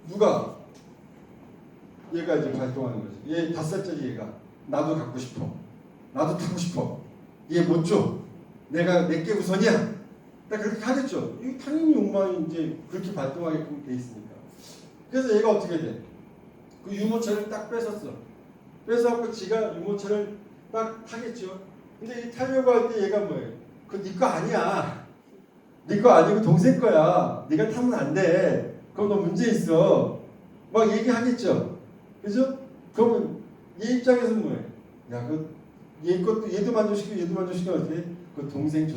누가? 얘가 이제 발동하는 거지. 얘 5살짜리 얘가 나도 갖고 싶어. 나도 타고 싶어. 얘 못 줘. 내게 우선이야. 딱 그렇게 하겠죠. 이게 당연히 욕망이 이제 그렇게 발동하게끔 돼 있으니까. 그래서 얘가 어떻게 돼? 그 유모차를 딱 뺏었어. 뺏어갖고 지가 유모차를 딱 타겠죠. 근데 이 타려고 할 때 얘가 뭐예요? 그거 네 거 아니야. 네 거 아니고 동생 거야. 네가 타면 안 돼. 그럼 너 문제 있어. 막 얘기하겠죠. 그죠? 그러면 얘 입장에서는 뭐예요? 야, 얘 것도 얘도 만족시키고 얘도 만족시키면 어떻게 해? 그 동생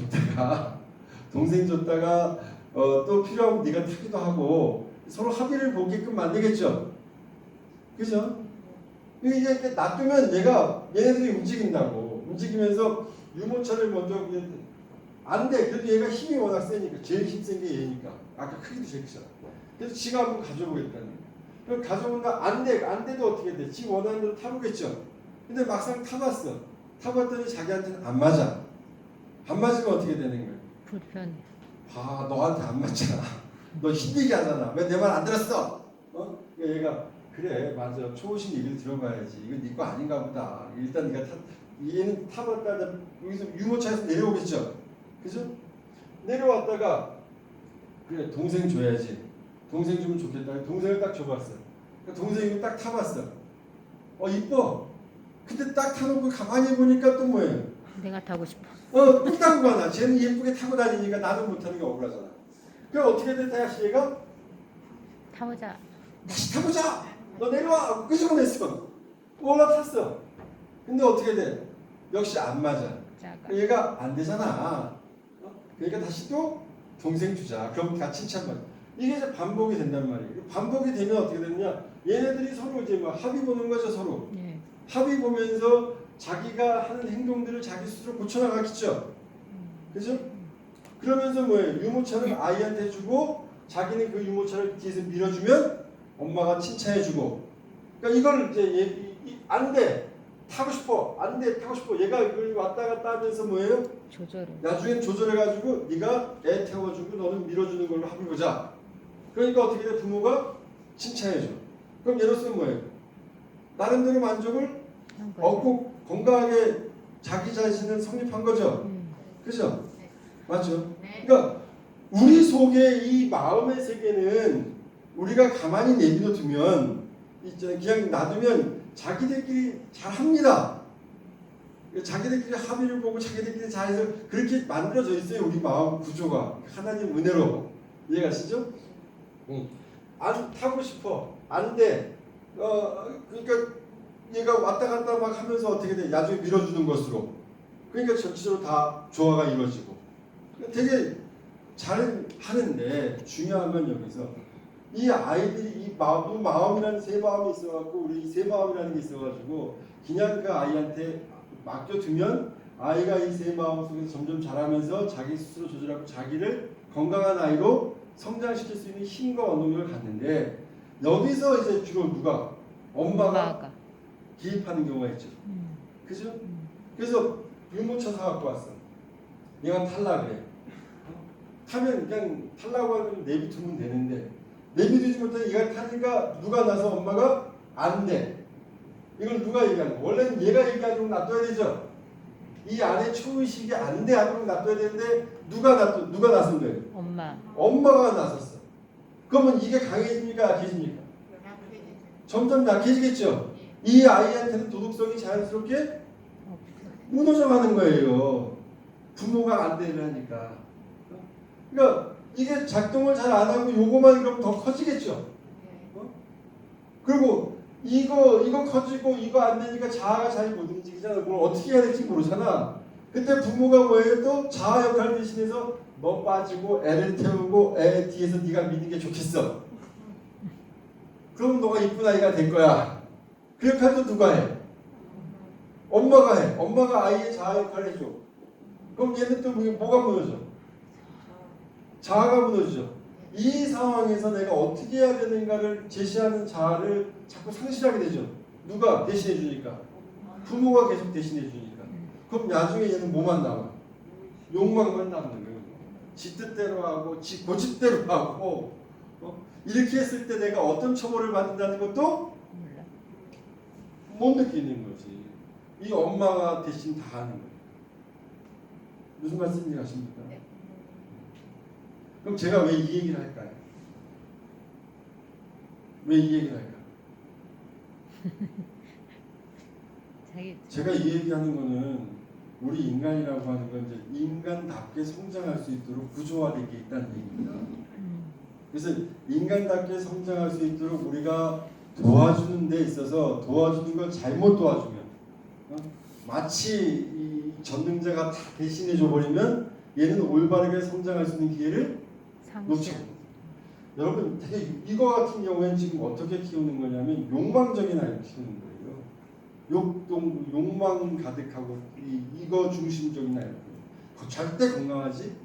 줬다가 또 필요하면 네가 타기도 하고 서로 합의를 보게끔 만들겠죠. 그죠? 이게 놔두면 얘네들이 움직이면서 유모차를 먼저 안 돼. 그래도 얘가 힘이 워낙 세니까 제일 힘센 게 얘니까. 아까 크기도 제일 크잖아. 그래서 지가 한번 가져보겠다는 거야. 그럼 가져본다. 안 돼도 어떻게 돼? 지 원하는 대로 타보겠죠. 근데 막상 타봤더니 자기한테는 안 맞아. 안 맞으면 어떻게 되는 거야? 불편. 봐, 너한테 안 맞잖아. 너 힘들게 하잖아. 왜 내 말 안 들었어? 그러니까 얘가 그래 맞아. 초호신 얘기를 들어봐야지. 이건 네 거 아닌가 보다. 일단 얘는 타봤다 여기서 유모차에서 내려오겠죠. 그죠? 내려왔다가 그래 동생 줘야지. 동생 주면 좋겠다. 동생을 딱 줘봤어. 그러니까 동생이 딱 타봤어. 이뻐. 근데 딱 타놓고 가만히 보니까 또 뭐예요? 내가 타고 싶어. 뚝 타고 가나. 쟤는 예쁘게 타고 다니니까 나는 못하는 게 억울하잖아. 그럼 어떻게 돼? 다시 얘가 타보자. 다시 타보자. 너 내려와. 끄집어냈어. 올라탔어. 근데 어떻게 돼? 역시 안 맞아. 작아. 얘가 안 되잖아. 그러니까 다시 또 동생 주자. 그럼 다 칭찬받아. 이게 이제 반복이 된단 말이에요. 반복이 되면 어떻게 되느냐? 얘네들이 서로 이제 막 합의 보는 거죠, 서로. 네. 합의 보면서 자기가 하는 행동들을 자기 스스로 고쳐나가겠죠. 그죠? 그러면서 뭐예요? 유모차를 아이한테 주고 자기는 그 유모차를 뒤에서 밀어주면 엄마가 칭찬해주고. 그러니까 이걸 이제 안 돼. 타고 싶어. 안 돼. 타고 싶어. 얘가 이걸 왔다 갔다 하면서 뭐예요? 조절을. 나중엔 조절해가지고 네가 애 태워주고 너는 밀어주는 걸로 합의보자. 그러니까 어떻게 돼? 부모가 칭찬해줘. 그럼 예로서 뭐예요? 나름대로 만족을 얻고 건강하게 자기 자신은 성립한 거죠. 그죠? 맞죠? 그러니까 우리 속에 이 마음의 세계는 우리가 가만히 내비둬 두면 그냥 놔두면 자기들끼리 잘 합니다. 자기들끼리 합의를 보고 자기들끼리 잘해서 그렇게 만들어져 있어요. 우리 마음 구조가 하나님 은혜로. 이해가시죠? 안 타고 싶어. 안 돼. 그러니까 얘가 왔다 갔다 막 하면서 어떻게 돼? 나중에 밀어주는 것으로. 그러니까 전체적으로 다 조화가 이루어지고. 되게 잘 하는데 중요한 건 여기서 이 아이들이 이 마음이라는 새 마음이 있어갖고 우리 새 마음이라는 게 있어가지고 그냥 그 아이한테 맡겨두면 아이가 이 새 마음 속에서 점점 자라면서 자기 스스로 조절하고 자기를 건강한 아이로 성장시킬 수 있는 힘과 원동력을 갖는데 여기서 이제 주로 누가? 엄마가 개입하는 경우가 있죠. 그죠? 그래서 유모차 사갖고 왔어. 얘가 탈라 그래. 타면 그냥 탈라고 하면 내비두면 되는데 내비두지 못해 얘가 타니까 누가 나서 엄마가 안 돼. 이걸 누가 얘기하는 거야? 원래는 얘가 얘기하도록 놔둬야 되죠. 이 안에 초의식이 안 돼 하도록 놔둬야 되는데 누가 나선 거예요? 엄마가 나섰어. 그러면 이게 강해집니까? 약해집니까? 점점 약해지겠죠. 이 아이한테는 도덕성이 자연스럽게 무너져가는 거예요. 부모가 안 되려 하니까. 그러니까 이게 작동을 잘 안 하고 요거만 그럼 더 커지겠죠. 그리고 이거 커지고 이거 안 되니까 자아가 잘 못 움직이잖아. 뭘 어떻게 해야 될지 모르잖아. 그때 부모가 뭐예요? 또 자아 역할 대신해서 너 빠지고 애를 태우고 애 뒤에서 네가 미는 게 좋겠어. 그럼 너가 이쁜 아이가 될 거야. 그 역할도 누가 해? 엄마가 해. 엄마가 아이의 자아 역할을 해줘. 그럼 얘는 또 뭐가 무너져? 자아가 무너지죠. 이 상황에서 내가 어떻게 해야 되는가를 제시하는 자아를 자꾸 상실하게 되죠. 누가 대신해 주니까? 부모가 계속 대신해 주니까. 그럼 나중에 얘는 뭐만 남아? 욕망만 남는 거예요. 지 뜻대로 하고 지 고집대로 하고 이렇게 했을 때 내가 어떤 처벌을 받는다는 것도 몰라. 못 느끼는 거지. 이 엄마가 대신 다 하는 거예요. 무슨 말씀인지 아십니까? 네. 그럼 제가 왜 이 얘기를 할까요? 왜 이 얘기를 할까? 제가 이 얘기하는 거는 우리 인간이라고 하는 건 이제 인간답게 성장할 수 있도록 구조화되어 있다는 얘기입니다. 그래서 인간답게 성장할 수 있도록 우리가 도와주는 데 있어서 도와주는 걸 잘못 도와주면 마치 이 전능자가 다 대신해 줘 버리면 얘는 올바르게 성장할 수 있는 기회를 놓쳐. 여러분 되게 이거 같은 경우에는 지금 어떻게 키우는 거냐면 욕망적인 아이를 키우는 거예요. 욕망 가득하고 이거 중심적인 아이들. 절대 건강하지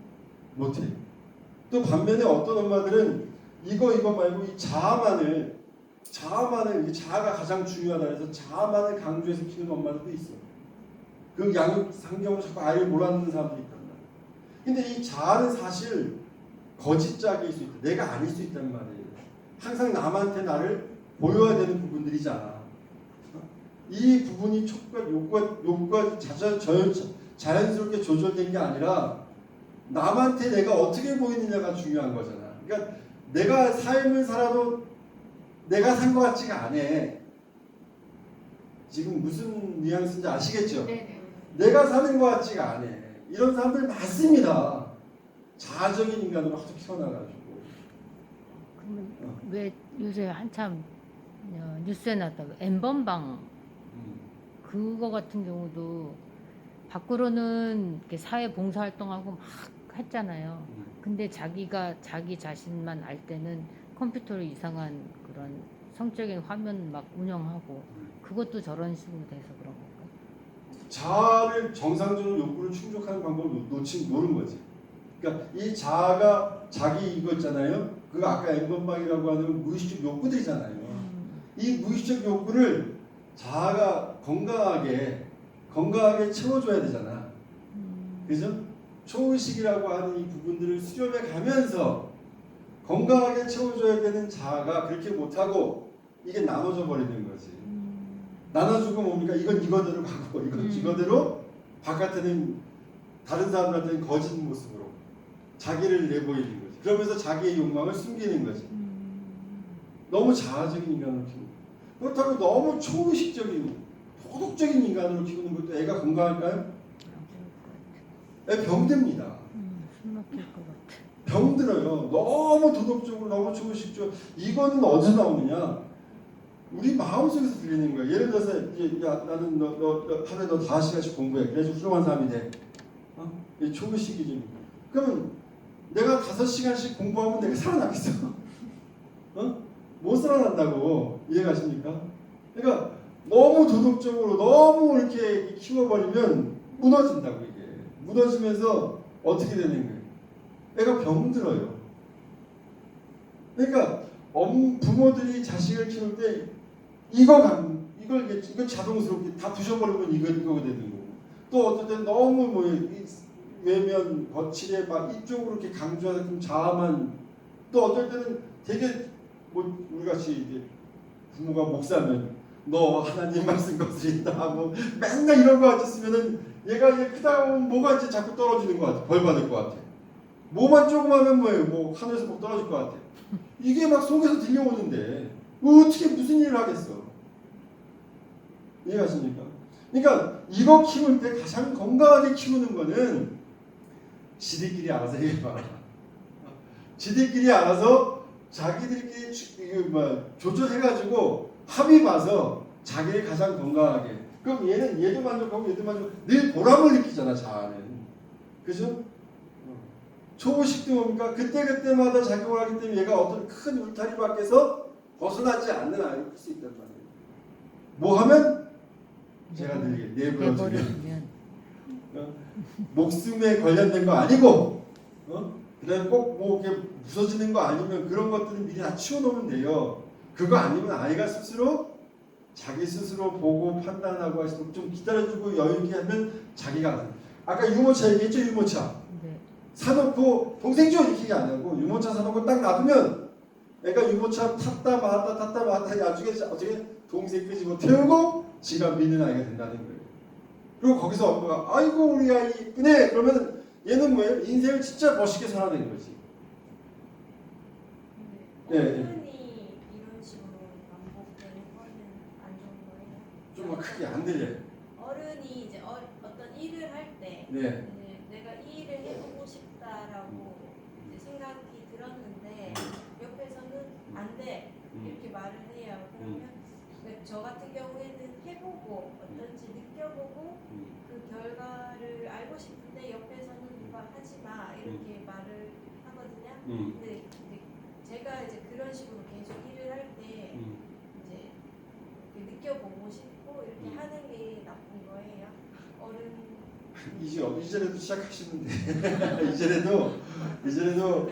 못해. 또 반면에 어떤 엄마들은 이거 말고 이 자아만을 이 자아가 가장 중요하다 해서 자아만을 강조해서 키우는 엄마들도 있어. 그 양육 환경으로 자꾸 아이를 몰아넣는 사람들이 있단 말이야. 근데 이 자아는 사실 거짓짝일 수 있다. 내가 아닐 수 있단 말이에요. 항상 남한테 나를 보여야 되는 부분들이잖아. 이 부분이 촉과 욕과 자연스럽게 조절된 게 아니라 남한테 내가 어떻게 보이느냐가 중요한 거잖아. 그러니까 내가 삶을 살아도 내가 산 것 같지가 않아. 지금 무슨 뉘앙스인지 아시겠죠? 네네. 내가 사는 것 같지가 않아. 이런 사람들 많습니다. 자아적인 인간으로 하도 키워나가지고. 그러면 왜 요새 한참 뉴스에 나왔다 엠번방 그거 같은 경우도 밖으로는 이렇게 사회 봉사 활동하고 막 했잖아요. 근데 자기가 자기 자신만 알 때는 컴퓨터로 이상한 그런 성적인 화면 막 운영하고 그것도 저런 식으로 돼서 그런 건가? 자아를 정상적으로 욕구를 충족하는 방법을 모르는 거지. 그러니까 이 자아가 자기 이거 있잖아요. 그거 아까 엠번방이라고 하는 무의식적 욕구들이잖아요. 이 무의식적 욕구를 자아가 건강하게 채워줘야 되잖아. 그죠? 초의식이라고 하는 이 부분들을 수렴해 가면서 건강하게 채워줘야 되는 자아가 그렇게 못하고 이게 나눠져 버리는 거지. 나눠주고 뭡니까? 이건 이거대로 가고 이건 이거대로 바깥에는 다른 사람들한테는 거짓 모습으로 자기를 내보이는 거지. 그러면서 자기의 욕망을 숨기는 거지. 너무 자아적인 인간으로 키우는 거지. 그렇다고 너무 초의식적인 도덕적인 인간으로 키우는 것도 애가 건강할까요? 애 병듭니다. 숨 막힐 것 같아. 병들어요. 너무 도덕적으로 너무 초의식적. 이거는 어디서 나오느냐? 우리 마음속에서 들리는 거예요. 예를 들어서 야 나는 너 하루에 너 5시간씩 공부해. 그래서 훌륭한 사람이 돼. 이 초의식이지. 그러면 내가 5시간씩 공부하면 내가 살아나겠어? 못 살아난다고. 이해가십니까? 그러니까 너무 도덕적으로 너무 이렇게 키워버리면 무너진다고 이게. 무너지면서 어떻게 되는 거예요? 애가 병들어요. 그러니까 부모들이 자식을 키울 때 이거 자동스럽게 다 부셔버리면 이거가 되는 거고. 또 어떨 땐 너무 외면 거칠에 막 이쪽으로 이렇게 강조하는 자아만. 또 어떨 때는 되게 우리 같이 이제 부모가 목사면 너 하나님 말씀 거스린다 하고 맨날 이런 거 같이 쓰면은 얘가 이제 크다 보면 뭐가 이제 자꾸 떨어지는 것 같아. 벌 받을 것 같아. 뭐만 조금 하면 뭐예요? 뭐 하늘에서 뭐 떨어질 것 같아. 이게 막 속에서 들려오는데 어떻게 무슨 일을 하겠어? 이해가십니까? 그러니까 이거 키울 때 가장 건강하게 키우는 거는 지들끼리 알아서 해봐라. 지들끼리 알아서 자기들끼리 조절해가지고 합의 봐서 자기를 가장 건강하게. 그럼 얘도 만족하고 얘도 만족하고 늘 보람을 느끼잖아. 자아는. 그죠? 초의식도 뭡니까? 그때마다 작용을 하기 때문에 얘가 어떤 큰 울타리 밖에서 벗어나지 않는 아이를 클 수 있단 말이에요. 뭐 하면? 제가 늘 내버려두면 목숨에 관련된 거 아니고 그다음에 꼭 뭐 이렇게 부서지는 거 아니면 그런 것들은 미리 다 치워놓으면 돼요. 그거 아니면 아이가 자기 스스로 보고 판단하고 할수록 좀 기다려주고 여유 있게 하면 자기가 아까 유모차 얘기했죠. 유모차 사놓고 동생 줘 이렇게 안 하고 유모차 사놓고 딱 놔두면 애가 유모차 탔다 마다 나중에 어떻게 동생 끄집어 태우고 지가 믿는 아이가 된다는 거예요. 그리고 거기서 엄마가 아이고 우리 아이 이쁘네 그러면 얘는 뭐예요? 인생을 진짜 멋있게 살아낸 거지. 네. 어른이 이런 식으로 반복되는 거는 안 좋은 거예요? 좀 크게 안 들려요. 어른이 이제 어떤 일을 할 때 네. 내가 이 일을 해보고 싶다라고 이제 생각이 들었는데 옆에서는 안 돼 이렇게 말을 해요. 그러면 저 같은 경우에는 해보고 어떤지 느껴보고 그 결과를 알고 싶은데 옆에서는 누가 하지 마 이렇게 말을 하거든요. 근데 제가 이제 그런 식으로 계속 일을 할 때 이제 이렇게 느껴보고 싶고 이렇게 하는 게 나쁜 거예요. 어른 이제라도 시작하시는데 이제라도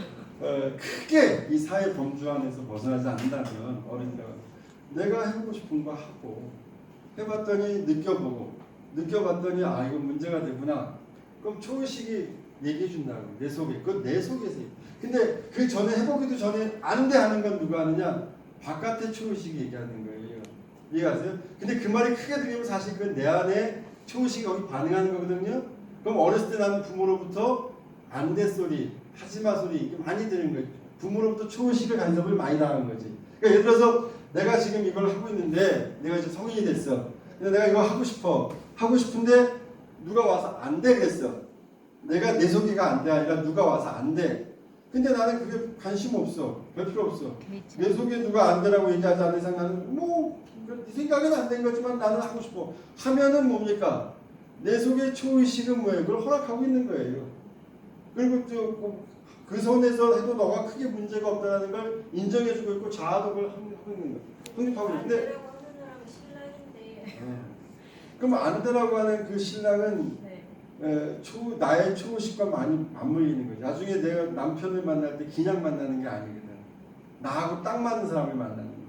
크게 이 사회 범주 안에서 벗어나지 않는다면 어린이가 내가 해보고 싶은 거 하고 해봤더니 느껴봤더니 아 이건 문제가 되구나. 그럼 초의식이 얘기해 준다고 내 속에 그건 내 속에서. 근데 그 전에 해보기도 전에 안 돼 하는 건 누가 하느냐? 바깥의 초의식이 얘기하는 거예요. 이해가세요? 근데 그 말이 크게 들리면 사실 그건 내 안에 초의식이 거기 반응하는 거거든요. 그럼 어렸을 때 나는 부모로부터 안 돼 소리, 하지마 소리 이게 많이 들은 거예요. 부모로부터 초의식을 간섭을 많이 당하는 거지. 그러니까 예를 들어서 내가 지금 이걸 하고 있는데 내가 이제 성인이 됐어. 근데 내가 이거 하고 싶은데 누가 와서 안 돼 그랬어. 내가 내 속이가 안 돼 아니라 누가 와서 안 돼. 근데 나는 그게 관심 없어. 별 필요 없어. 그렇죠. 내 속에 누가 안 되라고 얘기하지 않는 이상 나는 네 생각은 안 된 거지만 나는 하고 싶어. 하면은 뭡니까? 내 속의 초의식은 뭐예요? 그걸 허락하고 있는 거예요. 그리고 그 선에서 해도 너가 크게 문제가 없다는 걸 인정해주고 있고 자아독을 하고 있는 거예요. 확립하고 안 있는데 되라고 하는 사람은 신랑인데 그럼 안 되라고 하는 그 신랑은 네. 나의 초의식과 많이 맞물리는 거죠. 나중에 내가 남편을 만날 때 그냥 만나는 게 아니거든. 나하고 딱 맞는 사람을 만나는 거예요.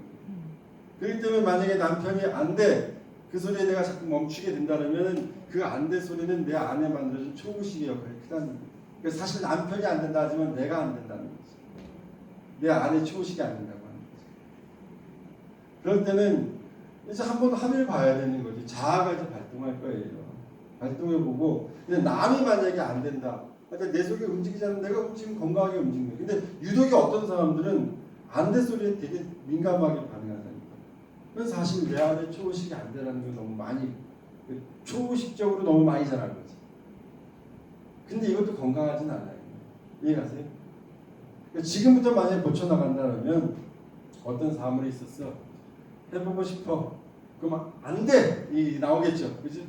그렇기 때문에 만약에 남편이 안 돼, 그 소리에 내가 자꾸 멈추게 된다면 그 안 돼 소리는 내 안에 만들어진 초의식의 역할이 크다는 거예요. 그래서 사실 남편이 안 된다 하지만 내가 안 된다는 거죠. 내 안에 초의식이 안 된다고 하는 거죠. 그럴 때는 이제 한번 합의를 봐야 되는 거지. 자아가 이제 발동할 거예요. 발동해보고 근데 남이 만약에 안 된다. 그러니까 내 속에 움직이지 않는 내가 움직이면 건강하게 움직이는 거예요. 근데 유독이 어떤 사람들은 안 돼 소리에 되게 민감하게 반응한다니까. 그래서 사실 내 안에 초의식이 안 되라는 걸 너무 많이 초의식적으로 너무 많이 자란 거지. 근데 이것도 건강하진 않아요. 이해가세요? 그러니까 지금부터 만약에 고쳐나간다면 어떤 사물이 있었어. 해보고 싶어. 그럼 안 돼! 이 나오겠죠. 그지?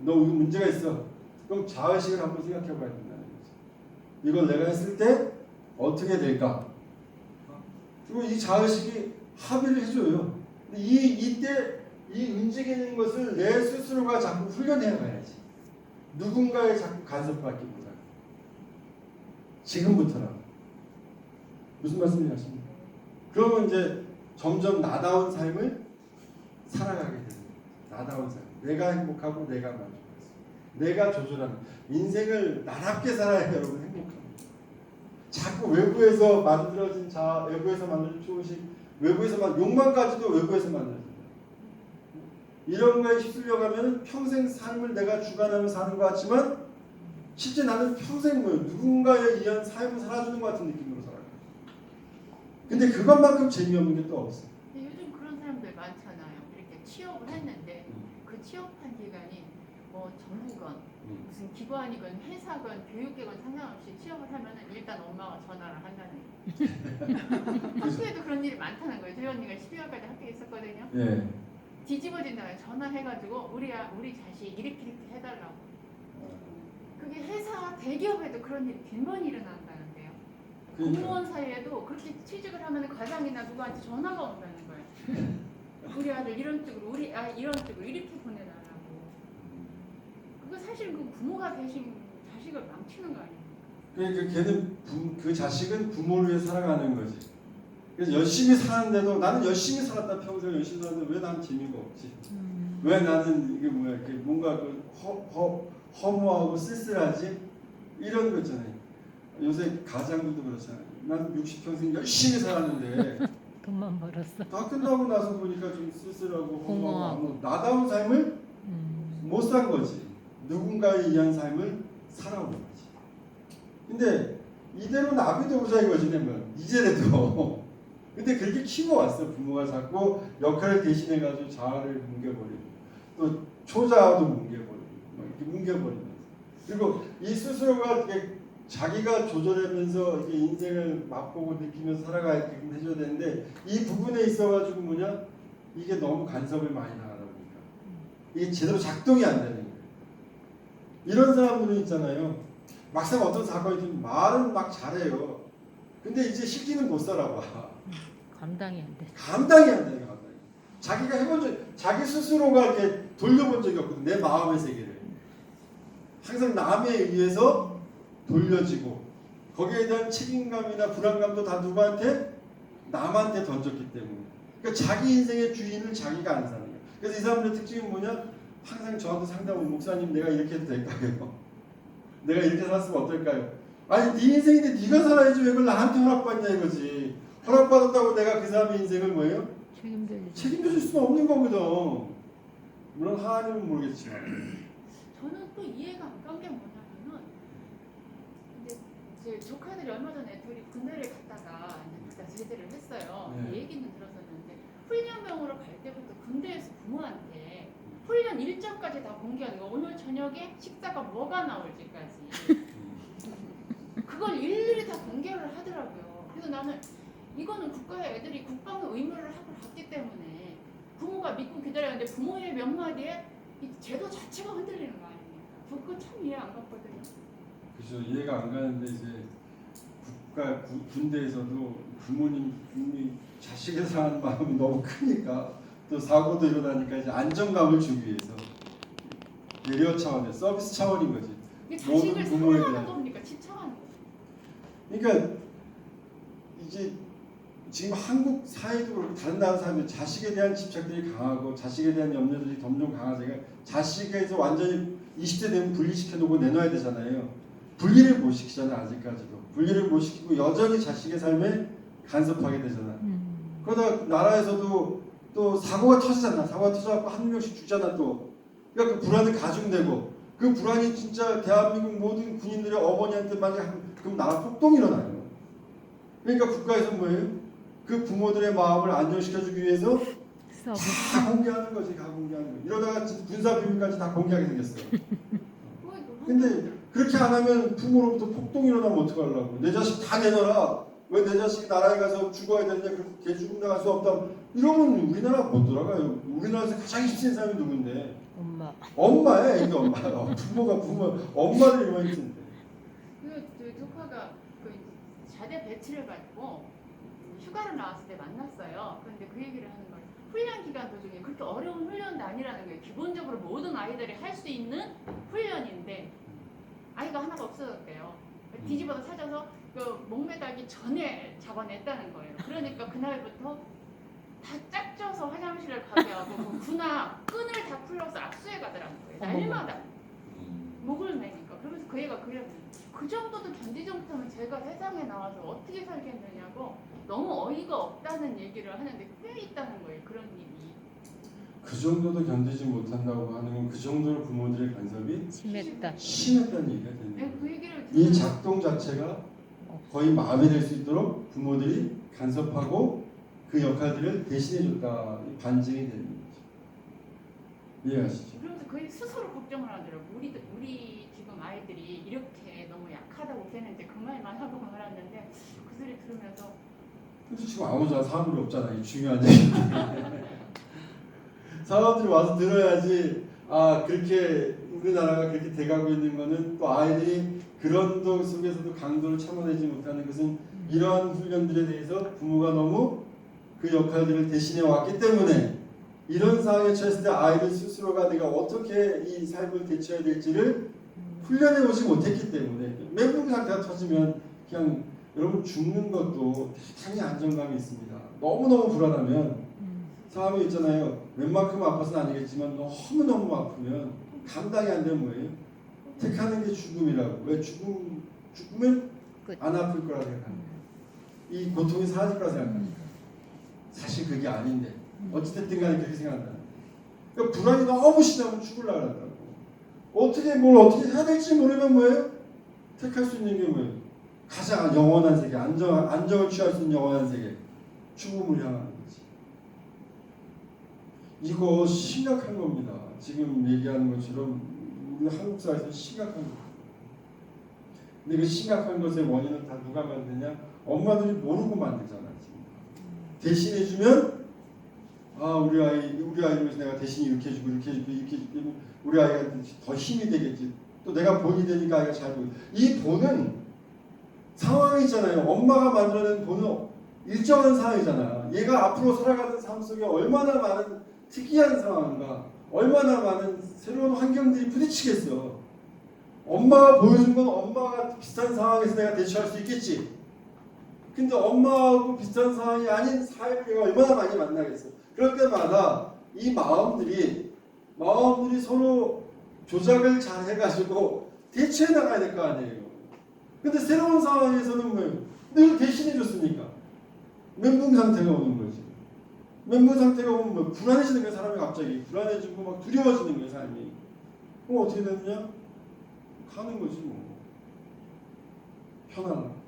너 문제가 있어. 그럼 자의식을 한번 생각해 봐야 된다는 거지. 이걸 내가 했을 때 어떻게 될까? 그리고 이 자의식이 합의를 해줘요. 근데 이때 이 움직이는 것을 내 스스로가 자꾸 훈련해 가야지. 누군가의 자꾸 간섭받기보다. 지금부터라도. 무슨 말씀이 하십니까? 그러면 이제 점점 나다운 삶을 살아가게 되는 거예요. 나다운 삶. 내가 행복하고 내가 만족할 수 있어요. 내가 조절하는 인생을 나답게 살아야 여러분 행복합니다. 자꾸 외부에서 만들어진 외부에서 만들어진 초의식, 외부에서만 욕망까지도 외부에서 만들어진다. 이런 거에 휩쓸려가면 평생 삶을 내가 주관하며 사는 것 같지만 실제 나는 평생 누군가에 의한 삶을 살아주는 것 같은 느낌으로 살아요. 근데 그것만큼 재미없는 게 또 없어. 요즘 그런 사람들 많잖아요. 이렇게 취업을 했는데 그 취업한 기간이 뭐 정부건 무슨 기관이건 회사건 교육기관 상관없이 취업을 하면은 일단 엄마가 전화를 한다는 거예요. 학교에도 그런 일이 많다는 거예요. 저희 언니가 12월까지 학교에 있었거든요. 예. 뒤집어진다고 전화해가지고 우리 자식 이렇게 해달라고. 그게 회사 대기업에도 그런 일이 빈번히 일어난다는데요. 공무원 사이에도 그렇게 취직을 하면 과장이나 누구한테 전화가 온다는 거예요. 우리 아들 이런 쪽으로 이런 쪽으로 이렇게 보내달라고. 그거 사실 그 부모가 대신 자식을 망치는 거 아니에요? 그러니까 걔는 그 자식은 부모를 위해 살아가는 거지. 그래서 열심히 사는데도 나는 열심히 살았다 평생 열심히 살았는데 왜 난 재미가 없지? 왜 나는 이게 뭐야 이렇게 뭔가 그 허무하고 쓸쓸하지? 이런 거 있잖아요. 요새 가장들도 그렇잖아요. 난 60평생 열심히 살았는데 돈만 벌었어. 다 끝나고 나서 보니까 좀 쓸쓸하고 공허하고. 허무하고 나다운 삶을 못 산 거지. 누군가에 의한 삶을 살아온 거지. 근데 이대로 나비도 보자 이거지 내면 이제라도. 근데 그렇게 키워왔어. 부모가 자꾸 역할을 대신해가지고 자아를 뭉개버리고 또 초자아도 뭉개버리고 막 이렇게 뭉개버리면서 그리고 이 스스로가 이렇게 자기가 조절하면서 이렇게 인생을 맛보고 느끼면서 살아가게끔 해줘야 되는데 이 부분에 있어가지고 뭐냐 이게 너무 간섭을 많이 나가다 보니까 이게 제대로 작동이 안 되는 거예요. 이런 사람들은 있잖아요. 막상 어떤 사건이 있으면 말은 막 잘해요. 근데 이제 실기는 못 살아봐. 감당이 안 돼. 감당이 안 되는 거야. 자기가 해본 적, 자기 스스로가 이렇게 돌려본 적이 없거든. 내 마음의 세계를. 항상 남에 의해서 돌려지고 거기에 대한 책임감이나 불안감도 다 누구한테? 남한테 던졌기 때문에. 그러니까 자기 인생의 주인을 자기가 안 사는 거야. 그래서 이 사람들의 특징이 뭐냐? 항상 저한테 상담을 목사님 내가 이렇게 해도 될까요? 내가 이렇게 살았으면 어떨까요? 아니 네 인생인데 네가 살아야지 왜 그걸 나한테 허락받냐 이거지. 허락받았다고 내가 그 사람의 인생을 뭐예요? 책임져줄 수는 없는 거거든. 물론 하나님은 모르겠지만. 저는 또 이해가 안 간 게 뭐냐면은 이제 제 조카들이 얼마 전에 둘이 군대를 갔다가 이제 그다 제대를 했어요. 네. 얘기는 들었었는데 훈련병으로 갈 때부터 군대에서 부모한테 훈련 일정까지 다 공개하는 거. 오늘 저녁에 식사가 뭐가 나올지까지 그걸 일일이 다 공개를 하더라고요. 그래서 나는 이거는 국가의 애들이 국방의 의무를 하고 갔기 때문에 부모가 믿고 기다렸는데 부모의 몇 마디에 이 제도 자체가 흔들리는 거 아닙니까? 저 그거 참 이해 안 갔거든요. 그죠. 이해가 안 가는데 이제 군대에서도 부모님이 자식에 상하는 마음이 너무 크니까 또 사고도 일어나니까 이제 안정감을 주기 위해서 배려 차원의 서비스 차원인 거지. 이게 자식을 모든 부모에 사랑하는 대한. 겁니까? 집착하는 거? 그러니까 이제 지금 한국 사회도 그렇고 다른 나라 사람들 자식에 대한 집착들이 강하고 자식에 대한 염려들이 점점 강하니까 자식에서 완전히 20대 되면 분리시켜놓고 내놔야 되잖아요. 분리를 못 시키잖아 아직까지도. 분리를 못 시키고 여전히 자식의 삶에 간섭하게 되잖아. 그러다 나라에서도 또 사고가 터지잖아. 사고가 터져갖고 한 명씩 죽잖아 또. 그러니까 그 불안이 가중되고 그 불안이 진짜 대한민국 모든 군인들의 어머니한테 만약 그럼 나라 폭동이 일어나요. 그러니까 국가에서 뭐예요? 그 부모들의 마음을 안정시켜주기 위해서 다 공개하는 거지. 다 공개하는 거. 이러다가 군사 비밀까지 다 공개하게 생겼어요. 근데 그렇게 안 하면 부모로부터 폭동이 일어나면 어떡하려고. 내 자식 다 내놔라. 왜 내 자식이 나라에 가서 죽어야 되느냐. 그렇게 개죽음 나갈 수 없다. 이러면 우리나라 못 돌아가요. 우리나라에서 가장 힘센 사람이 누군데? 엄마야. 이게 엄마. 부모가 부모. 엄마를 이용할 텐데. 그 조카가 그 자대 배치를 받고 휴가를 나왔을 때 만났어요. 그런데 그 얘기를 하는 거예요. 훈련 기간 도중에 그렇게 어려운 훈련도 아니라는 거예요. 기본적으로 모든 아이들이 할 수 있는 훈련인데 아이가 하나가 없어졌대요. 뒤집어서 찾아서 그 목매달기 전에 잡아냈다는 거예요. 그러니까 그날부터 다 짝져서 화장실을 가게 하고 그 군화 끈을 다 풀려서 압수해 가더라는 거예요. 날마다 목을 매니까. 그러면서 그 애가 그래요. 그 정도도 견디지 못하면 제가 세상에 나와서 어떻게 살겠느냐고 너무 어이가 없다는 얘기를 하는데 꽤 있다는 거예요. 그런 일이. 그 정도도 견디지 못한다고 하는 건 그 정도로 부모들의 간섭이 심했다는 얘기가 되는 거예요. 그 얘기를 이 작동 자체가 거의 마비될 수 있도록 부모들이 간섭하고 그 역할들을 대신해줬다. 반증이 되는 거죠. 이해하시죠? 그러면서 거의 스스로 걱정을 하더라고요. 우리 지금 아이들이 이렇게 너무 약하다고 걔는 이제 그 말만 하고 말았는데 그 소리 들으면서 근데 지금 아무 사람들이 없잖아. 이 중요한 얘기. 사람들이 와서 들어야지. 아 그렇게 우리나라가 그렇게 돼가고 있는 거는 또 아이들이 그런 도 속에서도 강도를 참아내지 못하는 것은 이러한 훈련들에 대해서 부모가 너무 그 역할들을 대신해 왔기 때문에 이런 상황에 처했을 때 아이들 스스로가 내가 어떻게 이 삶을 대처해야 될지를 훈련해 보지 못했기 때문에 멘붕 상태가 터지면 그냥 여러분 죽는 것도 대단히 안정감이 있습니다. 너무너무 불안하면 사람이 있잖아요. 웬만큼 아파서는 아니겠지만 너무너무 아프면 감당이 안 되면 뭐예요? 택하는 게 죽음이라고. 왜 죽으면 안 아플 거라고 생각합니다. 이 고통이 사라질 거라 생각합니다. 사실 그게 아닌데 어찌됐든 간에 그렇게 생각한다. 그러니까 불안이 너무 심하면 죽으려고 한다고. 어떻게 해야 될지 모르면 뭐예요? 택할 수 있는 게 뭐예요? 가장 영원한 세계, 안정을 취할 수 있는 영원한 세계, 죽음을 향하는 거지. 이거 심각한 겁니다. 지금 얘기하는 것처럼 우리 한국 사회에서 심각한 겁니다. 근데 그 심각한 것의 원인은 다 누가 만드냐? 엄마들이 모르고 만들잖아. 대신해주면 우리 아이를 위해서 내가 대신 이렇게 해주고 우리 아이가 더 힘이 되겠지. 또 내가 본이 되니까 아이가 잘 보여. 이 본은 상황이 있잖아요. 엄마가 만들어낸 본은 일정한 상황이잖아. 얘가 앞으로 살아가는 삶 속에 얼마나 많은 특이한 상황과 얼마나 많은 새로운 환경들이 부딪히겠어. 엄마가 보여준 건 엄마가 비슷한 상황에서 내가 대처할 수 있겠지. 근데 엄마하고 비슷한 상황이 아닌 사회를 내가 얼마나 많이 만나겠어. 그럴 때마다 이 마음들이 서로 조작을 잘 해가지고 대처해 나가야 될 거 아니에요. 근데 새로운 상황에서는 뭐예요? 늘 대신해 줬으니까 멘붕 상태가 오는 거지. 멘붕 상태가 오면 뭐 불안해지는 거야. 사람이 갑자기 불안해지고 막 두려워지는 거야. 삶이. 그럼 어떻게 되느냐? 가는 거지 뭐. 편안하게.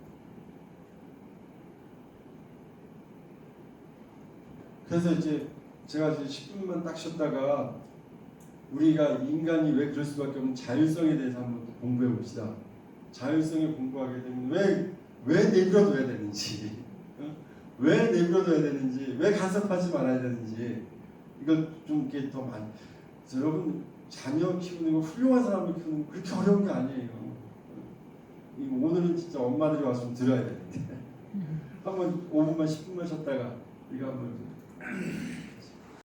그래서 이제 제가 이제 10분만 딱 쉬었다가 우리가 인간이 왜 그럴 수밖에 없는 자율성에 대해서 한번 또 공부해 봅시다. 자율성에 공부하게 되면 왜 내버려둬야 되는지, 왜 내버려둬야 되는지, 왜 간섭하지 말아야 되는지 이걸 좀 이렇게 더 많이. 여러분 자녀 키우는 거 훌륭한 사람을 키우는 거 그렇게 어려운 게 아니에요. 오늘은 진짜 엄마들이 와서 좀 들어야 되는데 한번 5분만 10분만 쉬었다가 이거 한번